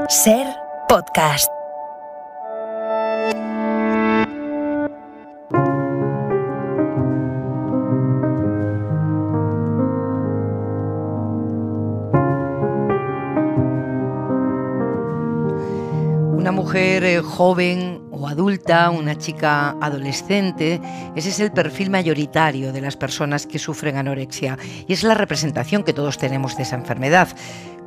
Ser podcast. Una mujer joven o adulta, una chica adolescente, ese es el perfil mayoritario de las personas que sufren anorexia y es la representación que todos tenemos de esa enfermedad.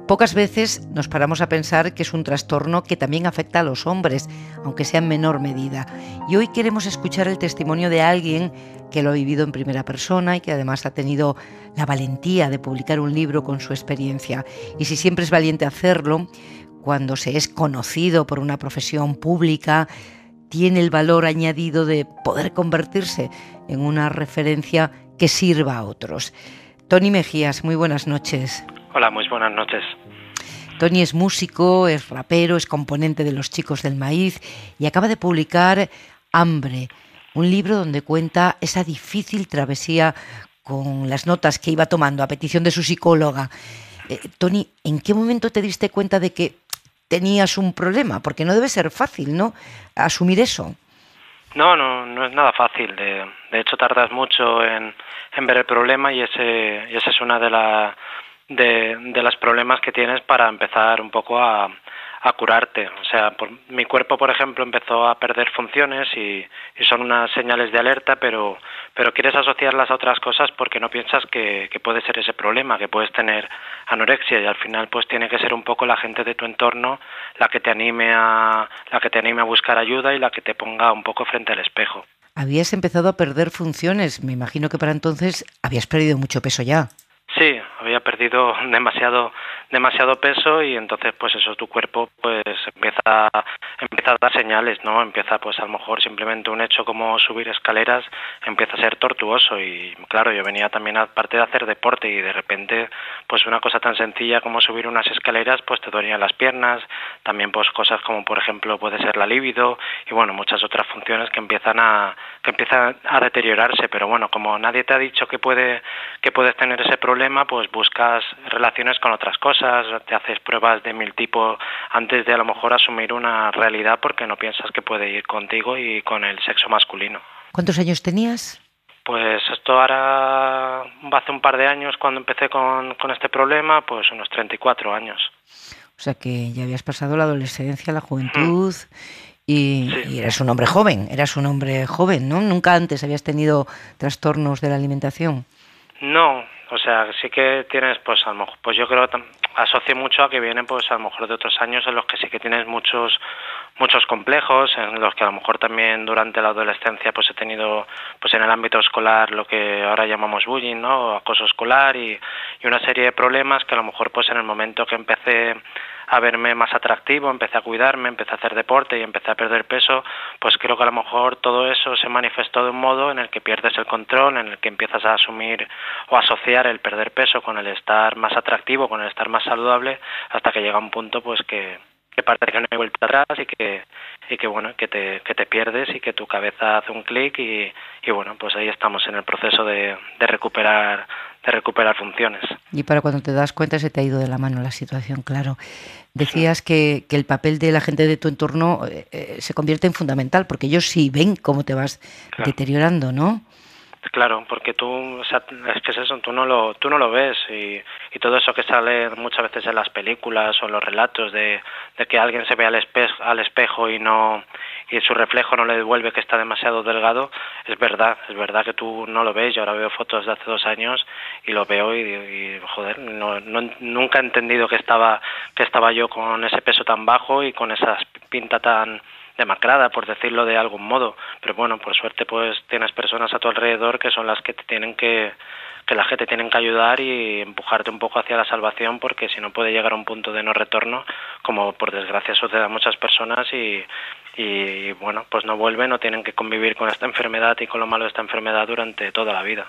Pocas veces nos paramos a pensar que es un trastorno que también afecta a los hombres, aunque sea en menor medida. Y hoy queremos escuchar el testimonio de alguien que lo ha vivido en primera persona y que además ha tenido la valentía de publicar un libro con su experiencia. Y si siempre es valiente hacerlo, cuando se es conocido por una profesión pública, tiene el valor añadido de poder convertirse en una referencia que sirva a otros. Toni Mejías, muy buenas noches. Hola, muy buenas noches. Toni es músico, es rapero, es componente de Los Chicos del Maíz y acaba de publicar Hambre, un libro donde cuenta esa difícil travesía con las notas que iba tomando a petición de su psicóloga. Toni, ¿en qué momento te diste cuenta de que tenías un problema? Porque no debe ser fácil, ¿no?, asumir eso. No es nada fácil. De hecho, tardas mucho en ver el problema y ese es una de las problemas que tienes para empezar un poco a curarte. O sea, mi cuerpo, por ejemplo, empezó a perder funciones y son unas señales de alerta, pero quieres asociarlas a otras cosas porque no piensas que puede ser ese problema, que puedes tener anorexia, y al final pues tiene que ser un poco la gente de tu entorno la que te anime a buscar ayuda y la que te ponga un poco frente al espejo. Habías empezado a perder funciones, me imagino que para entonces habías perdido mucho peso ya. Sí, había perdido demasiado peso y entonces pues eso, tu cuerpo pues empieza a dar señales, ¿no? Empieza pues a lo mejor simplemente un hecho como subir escaleras empieza a ser tortuoso y claro, yo venía también aparte de hacer deporte y de repente pues una cosa tan sencilla como subir unas escaleras pues te dolían las piernas, también pues cosas como por ejemplo puede ser la libido y bueno, muchas otras funciones que empiezan a deteriorarse, pero bueno, como nadie te ha dicho que puedes tener ese problema, pues buscas relaciones con otras cosas, te haces pruebas de 1000 tipos antes de a lo mejor asumir una realidad porque no piensas que puede ir contigo y con el sexo masculino. ¿Cuántos años tenías? Pues esto ahora hace un par de años cuando empecé con este problema, pues unos 34 años. O sea que ya habías pasado la adolescencia, la juventud y Sí. eras un hombre joven, ¿no? Nunca antes habías tenido trastornos de la alimentación. No, o sea, sí que tienes, pues a lo mejor, pues yo creo que asocio mucho a que vienen, pues a lo mejor de otros años en los que sí que tienes muchos complejos, en los que a lo mejor también durante la adolescencia pues he tenido, pues en el ámbito escolar lo que ahora llamamos bullying, ¿no? O acoso escolar y una serie de problemas que a lo mejor pues en el momento que empecé a verme más atractivo, empecé a cuidarme, empecé a hacer deporte y empecé a perder peso, pues creo que a lo mejor todo eso se manifestó de un modo en el que pierdes el control, en el que empiezas a asumir o asociar el perder peso con el estar más atractivo, con el estar más saludable, hasta que llega un punto pues que parece que no hay vuelta atrás y que bueno, que te pierdes y que tu cabeza hace un clic y bueno, pues ahí estamos en el proceso de recuperar funciones. Y para cuando te das cuenta se te ha ido de la mano la situación, claro. Decías que el papel de la gente de tu entorno se convierte en fundamental, porque ellos sí ven cómo te vas deteriorando, ¿no? Claro, porque tú, o sea, es que es eso, tú no lo ves y todo eso que sale muchas veces en las películas o en los relatos de que alguien se ve al espejo y su reflejo no le devuelve que está demasiado delgado, es verdad que tú no lo ves. Yo ahora veo fotos de hace 2 años y lo veo y joder, nunca he entendido que estaba yo con ese peso tan bajo y con esa pinta tan demacrada, por decirlo de algún modo, pero bueno, por suerte pues tienes personas a tu alrededor que son las que te tienen que ayudar y empujarte un poco hacia la salvación, porque si no puede llegar a un punto de no retorno, como por desgracia sucede a muchas personas y bueno, pues no vuelven o tienen que convivir con esta enfermedad y con lo malo de esta enfermedad durante toda la vida.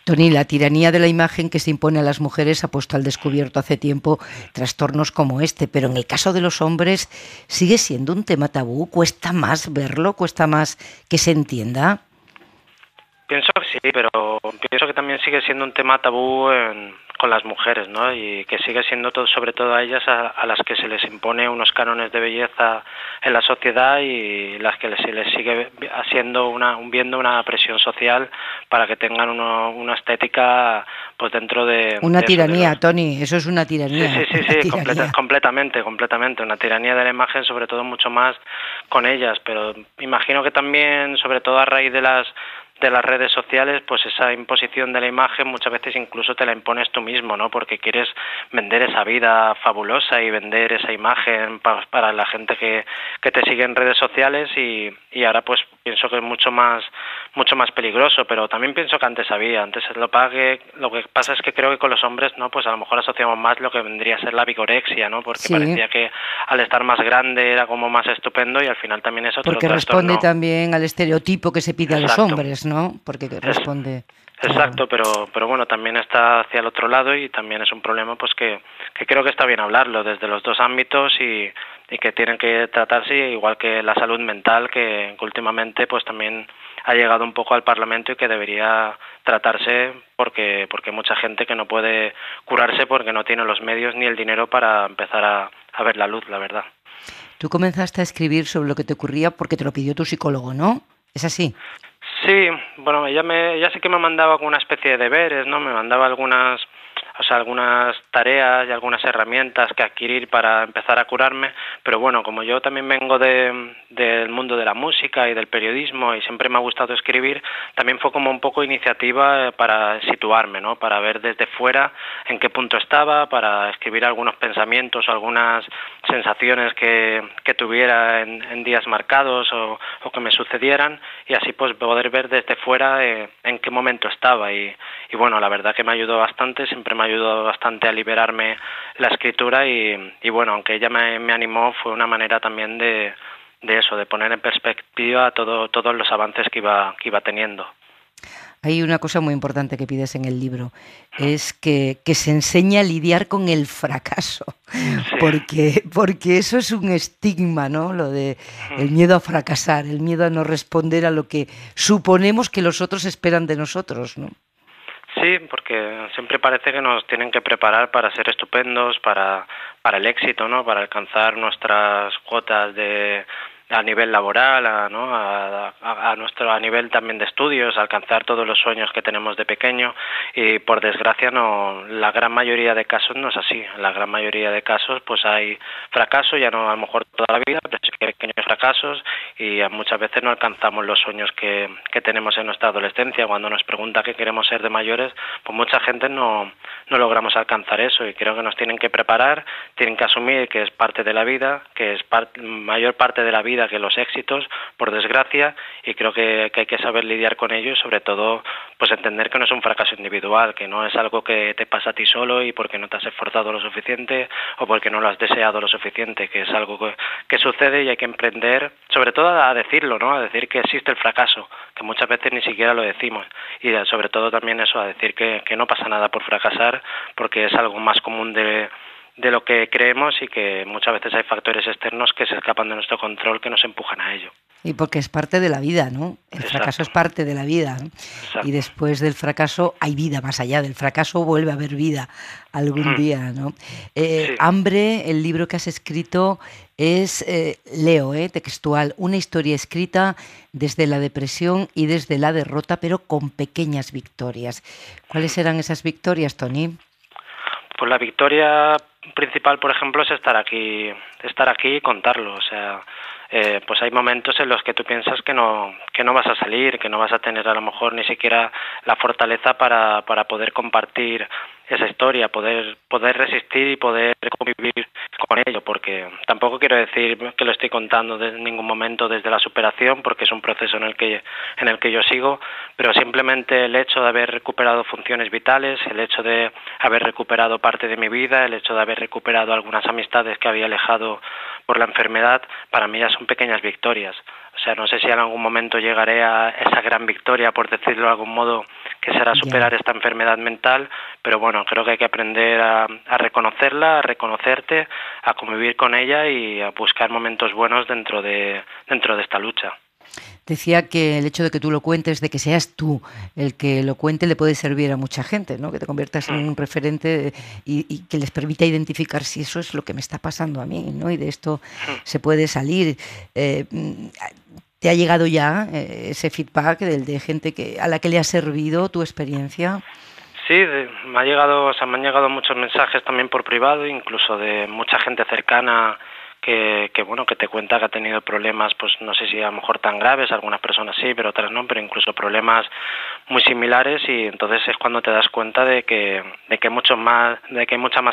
Toni, la tiranía de la imagen que se impone a las mujeres ha puesto al descubierto hace tiempo trastornos como este, pero en el caso de los hombres sigue siendo un tema tabú. ¿Cuesta más verlo? ¿Cuesta más que se entienda? Pienso que sí, pero pienso que también sigue siendo un tema tabú con las mujeres, ¿no? Y que sigue siendo sobre todo a ellas a las que se les impone unos cánones de belleza en la sociedad y las que se les sigue haciendo viendo una presión social para que tengan una estética pues dentro de una de tiranía, los... Tony, eso es una Sí, tiranía. sí, sí, Una sí, tiranía. completamente. Una tiranía de la imagen, sobre todo mucho más con ellas, pero imagino que también, sobre todo a raíz de las redes sociales, pues esa imposición de la imagen muchas veces incluso te la impones tú mismo, ¿no? Porque quieres vender esa vida fabulosa y vender esa imagen para la gente que te sigue en redes sociales y ahora pues pienso que es mucho más peligroso, pero también pienso que antes lo que pasa es que creo que con los hombres, ¿no? Pues a lo mejor asociamos más lo que vendría a ser la vigorexia, ¿no? Porque Sí, parecía que al estar más grande era como más estupendo y al final también es otro porque responde trastorno. también al estereotipo que se pide a los Exacto. hombres, ¿no? Porque Es, responde, claro. exacto, pero bueno, también está hacia el otro lado y también es un problema pues que creo que está bien hablarlo desde los dos ámbitos y que tienen que tratarse igual que la salud mental que últimamente pues también ha llegado un poco al Parlamento y que debería tratarse porque hay mucha gente que no puede curarse porque no tiene los medios ni el dinero para empezar a ver la luz, la verdad. Tú comenzaste a escribir sobre lo que te ocurría porque te lo pidió tu psicólogo, ¿no? ¿Es así? Sí, bueno, ella sí que me mandaba alguna especie de deberes, ¿no? Me mandaba algunas tareas y algunas herramientas que adquirir para empezar a curarme, pero bueno, como yo también vengo del mundo de la música y del periodismo y siempre me ha gustado escribir, también fue como un poco iniciativa para situarme, ¿no? Para ver desde fuera en qué punto estaba, para escribir algunos pensamientos o algunas sensaciones que tuviera en días marcados o que me sucedieran y así pues poder ver desde fuera en qué momento estaba y bueno, la verdad que me ayudó bastante, siempre me ayudó bastante a liberarme la escritura y bueno, aunque ella me animó, fue una manera también de eso, de poner en perspectiva todos los avances que iba teniendo. Hay una cosa muy importante que pides en el libro, es que se enseñe a lidiar con el fracaso, Sí. porque eso es un estigma, ¿no? Lo de el miedo a fracasar, el miedo a no responder a lo que suponemos que los otros esperan de nosotros, ¿no? Sí, porque siempre parece que nos tienen que preparar para ser estupendos, para el éxito, ¿no? Para alcanzar nuestras cuotas a nivel laboral, a nivel también de estudios, alcanzar todos los sueños que tenemos de pequeño y por desgracia no, la gran mayoría de casos no es así. En la gran mayoría de casos pues hay fracaso, ya no a lo mejor toda la vida, pero sí que hay pequeños fracasos y muchas veces no alcanzamos los sueños que tenemos en nuestra adolescencia. Cuando nos pregunta qué queremos ser de mayores, pues mucha gente no logramos alcanzar eso y creo que nos tienen que preparar, tienen que asumir que es parte de la vida, que es mayor parte de la vida que los éxitos, por desgracia, y creo que hay que saber lidiar con ello y sobre todo pues entender que no es un fracaso individual, que no es algo que te pasa a ti solo y porque no te has esforzado lo suficiente o porque no lo has deseado lo suficiente, que es algo que sucede y hay que emprender, sobre todo a decirlo, ¿no? A decir que existe el fracaso, que muchas veces ni siquiera lo decimos y sobre todo también eso, a decir que no pasa nada por fracasar porque es algo más común de lo que creemos y que muchas veces hay factores externos que se escapan de nuestro control que nos empujan a ello. Y porque es parte de la vida, ¿no? El fracaso es parte de la vida, ¿no? Y después del fracaso hay vida más allá del fracaso, vuelve a haber vida algún día, ¿no? Sí. Hambre, el libro que has escrito es, leo, textual, una historia escrita desde la depresión y desde la derrota, pero con pequeñas victorias. ¿Cuáles eran esas victorias, Tony? Pues la victoria principal, por ejemplo, es estar aquí y contarlo. O sea, pues hay momentos en los que tú piensas que no vas a salir, que no vas a tener a lo mejor ni siquiera la fortaleza para poder compartir esa historia, poder resistir y poder convivir con ello, porque tampoco quiero decir que lo estoy contando en ningún momento desde la superación, porque es un proceso en el que yo sigo, pero simplemente el hecho de haber recuperado funciones vitales, el hecho de haber recuperado parte de mi vida, el hecho de haber recuperado algunas amistades que había alejado por la enfermedad, para mí ya son pequeñas victorias. O sea, no sé si en algún momento llegaré a esa gran victoria, por decirlo de algún modo, que será superar esta enfermedad mental, pero bueno, creo que hay que aprender a reconocerla, a reconocerte, a convivir con ella y a buscar momentos buenos dentro de esta lucha. decía que el hecho de que tú lo cuentes, de que seas tú el que lo cuente, le puede servir a mucha gente, ¿no? Que te conviertas en un referente y que les permita identificar si eso es lo que me está pasando a mí, ¿no? Y de esto se puede salir. ¿Te ha llegado ya ese feedback de gente a la que le ha servido tu experiencia? Sí, me han llegado muchos mensajes también por privado, incluso de mucha gente cercana que te cuenta que ha tenido problemas, pues no sé si a lo mejor tan graves, algunas personas sí, pero otras no, pero incluso problemas muy similares, y entonces es cuando te das cuenta de que hay mucha más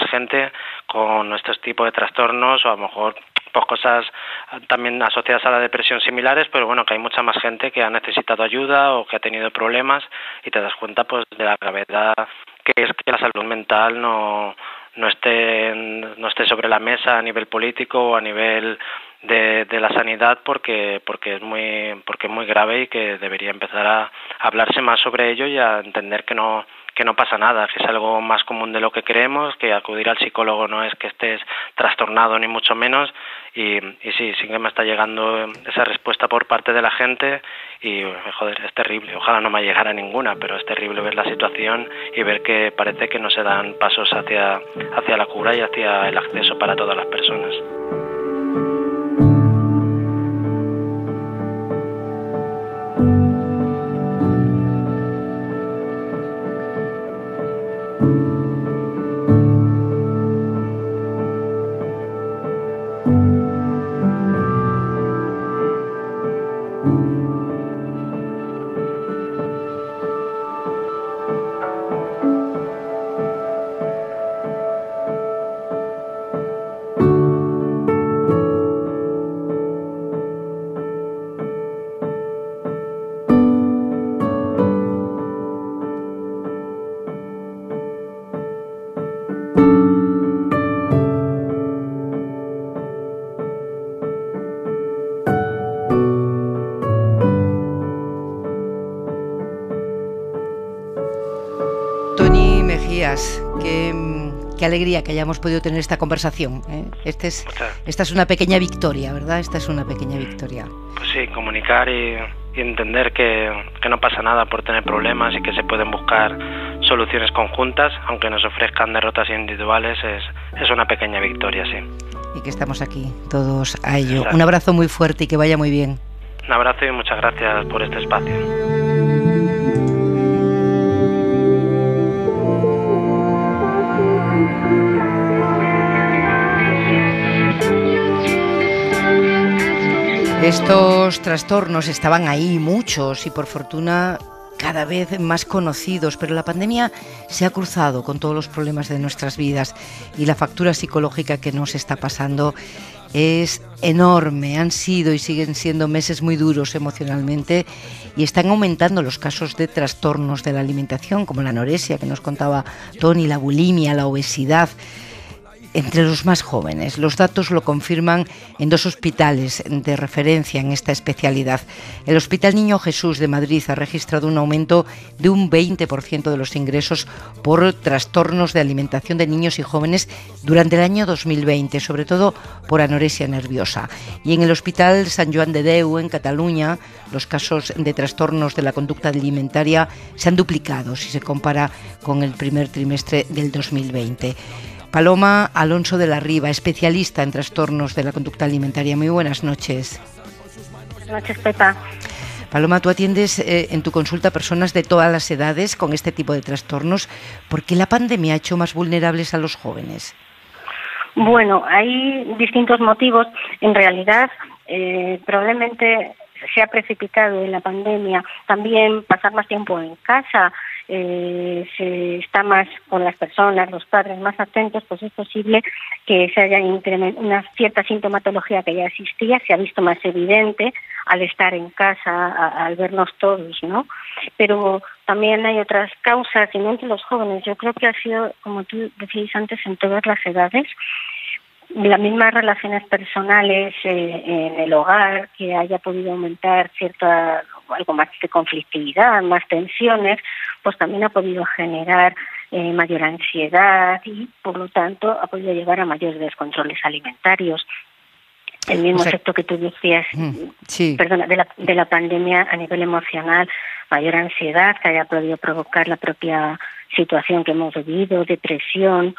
gente con estos tipos de trastornos, o a lo mejor pues cosas también asociadas a la depresión similares, pero bueno, que hay mucha más gente que ha necesitado ayuda o que ha tenido problemas, y te das cuenta pues de la gravedad que es que la salud mental no esté sobre la mesa a nivel político o a nivel de la sanidad, porque es muy grave, y que debería empezar a hablarse más sobre ello y a entender que no pasa nada, que es algo más común de lo que creemos, que acudir al psicólogo no es que estés trastornado ni mucho menos, y sí que me está llegando esa respuesta por parte de la gente, y joder, es terrible. Ojalá no me llegara ninguna, pero es terrible ver la situación y ver que parece que no se dan pasos hacia la cura y hacia el acceso para todas las personas. Toni Mejías, qué alegría que hayamos podido tener esta conversación, ¿eh? Esta es una pequeña victoria, ¿verdad? Esta es una pequeña victoria. Pues sí, comunicar y entender que no pasa nada por tener problemas, y que se pueden buscar soluciones conjuntas, aunque nos ofrezcan derrotas individuales, es una pequeña victoria, sí. Y que estamos aquí todos a ello. Exacto. Un abrazo muy fuerte y que vaya muy bien. Un abrazo y muchas gracias por este espacio. Estos trastornos estaban ahí, muchos, y por fortuna cada vez más conocidos, pero la pandemia se ha cruzado con todos los problemas de nuestras vidas, y la factura psicológica que nos está pasando es enorme. Han sido y siguen siendo meses muy duros emocionalmente, y están aumentando los casos de trastornos de la alimentación, como la anorexia que nos contaba Toni, la bulimia, la obesidad, entre los más jóvenes. Los datos lo confirman en 2 hospitales de referencia en esta especialidad. El Hospital Niño Jesús de Madrid ha registrado un aumento de un 20% de los ingresos por trastornos de alimentación de niños y jóvenes durante el año 2020, sobre todo por anorexia nerviosa. Y en el Hospital Sant Joan de Déu, en Cataluña, los casos de trastornos de la conducta alimentaria se han duplicado si se compara con el primer trimestre del 2020. Paloma Alonso de la Riva, especialista en trastornos de la conducta alimentaria. Muy buenas noches. Buenas noches, Pepa. Paloma, tú atiendes en tu consulta a personas de todas las edades con este tipo de trastornos. ¿Por qué la pandemia ha hecho más vulnerables a los jóvenes? Bueno, hay distintos motivos. En realidad, probablemente se ha precipitado en la pandemia también pasar más tiempo en casa, se está más con las personas, los padres más atentos, pues es posible que se haya incrementado una cierta sintomatología que ya existía, se ha visto más evidente al estar en casa, al vernos todos, ¿no? Pero también hay otras causas, y no entre los jóvenes. Yo creo que ha sido, como tú decías antes, en todas las edades. Las mismas relaciones personales en el hogar, que haya podido aumentar algo más de conflictividad, más tensiones, pues también ha podido generar mayor ansiedad, y por lo tanto ha podido llevar a mayores descontroles alimentarios. el mismo efecto que tú decías, sí. perdona, de la pandemia a nivel emocional, mayor ansiedad que haya podido provocar la propia situación que hemos vivido, depresión,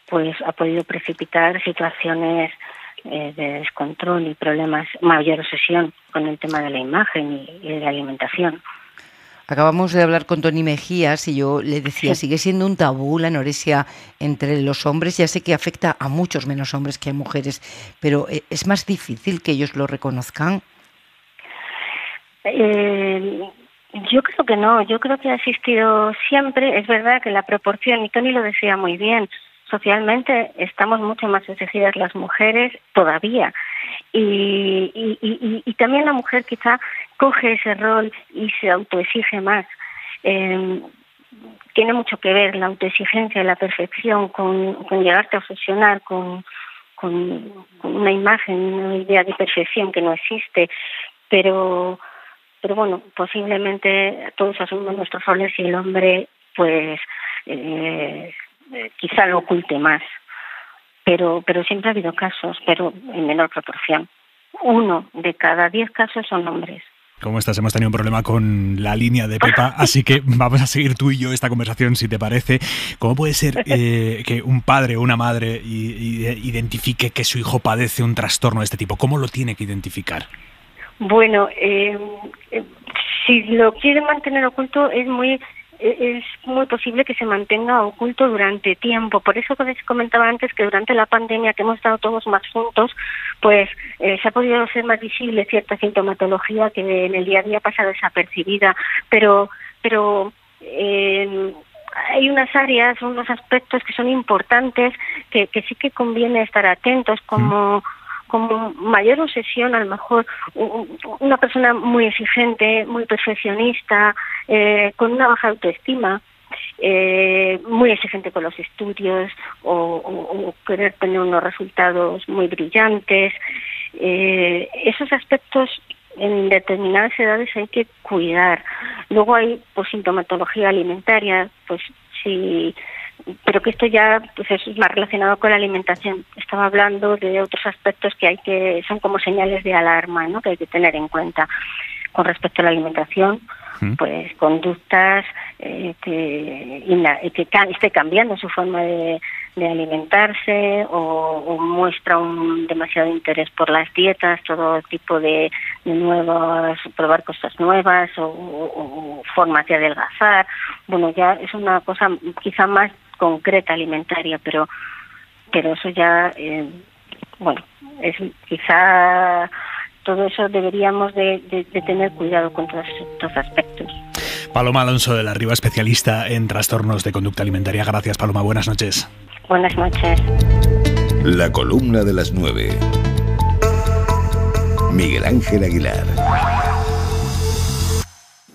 pues ha podido precipitar situaciones de descontrol y problemas, mayor obsesión con el tema de la imagen y de la alimentación. Acabamos de hablar con Toni Mejías y yo le decía, sigue siendo un tabú la anorexia entre los hombres. Ya sé que afecta a muchos menos hombres que a mujeres, pero ¿es más difícil que ellos lo reconozcan? Yo creo que no, yo creo que ha existido siempre. Es verdad que la proporción, y Toni lo decía muy bien, socialmente estamos mucho más exigidas las mujeres todavía. Y también la mujer quizá coge ese rol y se autoexige más. Tiene mucho que ver la autoexigencia y la perfección con llegarte a obsesionar con una imagen, una idea de perfección que no existe, pero bueno, posiblemente todos asumimos nuestros roles y el hombre pues quizá lo oculte más. Pero siempre ha habido casos, pero en menor proporción. 1 de cada 10 casos son hombres. ¿Cómo estás? Hemos tenido un problema con la línea de Pepa, así que vamos a seguir tú y yo esta conversación, si te parece. ¿Cómo puede ser que un padre o una madre identifique que su hijo padece un trastorno de este tipo? ¿Cómo lo tiene que identificar? Bueno, si lo quiere mantener oculto es muy posible que se mantenga oculto durante tiempo. Por eso que les comentaba antes que durante la pandemia, que hemos estado todos más juntos, pues se ha podido ser más visible cierta sintomatología que en el día a día pasa desapercibida. Pero hay unas áreas, unos aspectos que son importantes, que sí que conviene estar atentos, como mayor obsesión, a lo mejor una persona muy exigente, muy perfeccionista, con una baja autoestima, muy exigente con los estudios o querer tener unos resultados muy brillantes. Esos aspectos en determinadas edades hay que cuidar. Luego hay sintomatología alimentaria, pues sí, pero que esto ya pues es más relacionado con la alimentación. Estaba hablando de otros aspectos que son como señales de alarma, ¿no?, que hay que tener en cuenta con respecto a la alimentación. Pues conductas que esté cambiando su forma de alimentarse o muestra un demasiado interés por las dietas, todo tipo de nuevas, probar cosas nuevas o formas de adelgazar. Bueno, ya es una cosa quizá más concreta alimentaria, pero eso ya, es quizá todo eso deberíamos de tener cuidado con todos estos aspectos. Paloma Alonso de la Riva, especialista en trastornos de conducta alimentaria. Gracias, Paloma. Buenas noches. Buenas noches. La columna de las 9. Miguel Ángel Aguilar.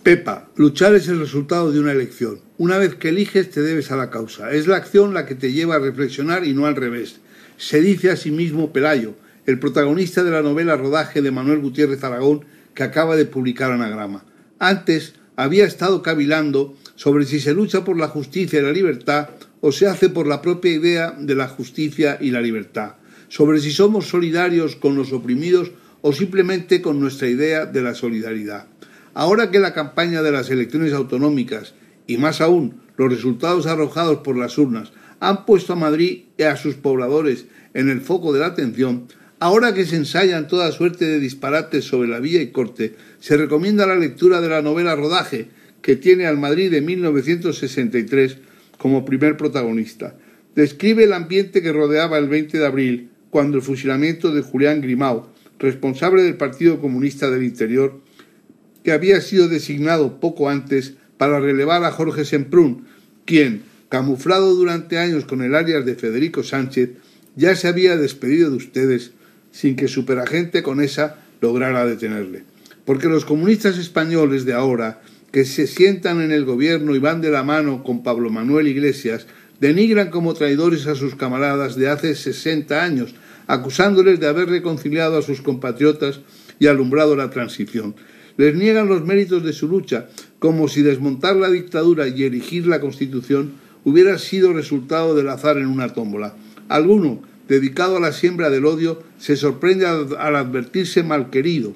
Pepa, luchar es el resultado de una elección. Una vez que eliges, te debes a la causa. Es la acción la que te lleva a reflexionar y no al revés. Se dice a sí mismo Pelayo, el protagonista de la novela Rodaje de Manuel Gutiérrez Aragón, que acaba de publicar Anagrama. Antes había estado cavilando sobre si se lucha por la justicia y la libertad o se hace por la propia idea de la justicia y la libertad, sobre si somos solidarios con los oprimidos o simplemente con nuestra idea de la solidaridad. Ahora que la campaña de las elecciones autonómicas, y más aún los resultados arrojados por las urnas, han puesto a Madrid y a sus pobladores en el foco de la atención, ahora que se ensayan toda suerte de disparates sobre la vía y corte, se recomienda la lectura de la novela Rodaje, que tiene al Madrid de 1963 como primer protagonista. Describe el ambiente que rodeaba el 20 de abril, cuando el fusilamiento de Julián Grimau, responsable del Partido Comunista del Interior, que había sido designado poco antes para relevar a Jorge Semprún, quien, camuflado durante años con el alias de Federico Sánchez, ya se había despedido de ustedes sin que Superagente Conesa lograra detenerle. Porque los comunistas españoles de ahora, que se sientan en el gobierno y van de la mano con Pablo Manuel Iglesias, denigran como traidores a sus camaradas de hace 60 años, acusándoles de haber reconciliado a sus compatriotas y alumbrado la transición. Les niegan los méritos de su lucha, como si desmontar la dictadura y erigir la Constitución hubiera sido resultado del azar en una tómbola. Alguno, dedicado a la siembra del odio, se sorprende al advertirse malquerido.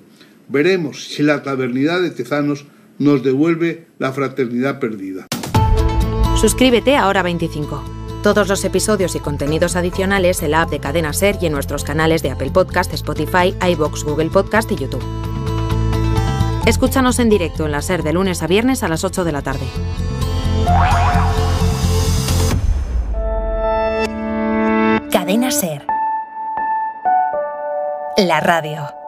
Veremos si la tabernidad de Tezanos nos devuelve la fraternidad perdida. Suscríbete a Hora 25. Todos los episodios y contenidos adicionales en la app de Cadena SER y en nuestros canales de Apple Podcast, Spotify, iVoox, Google Podcast y YouTube. Escúchanos en directo en la SER de lunes a viernes a las 8 de la tarde. Cadena SER. La radio.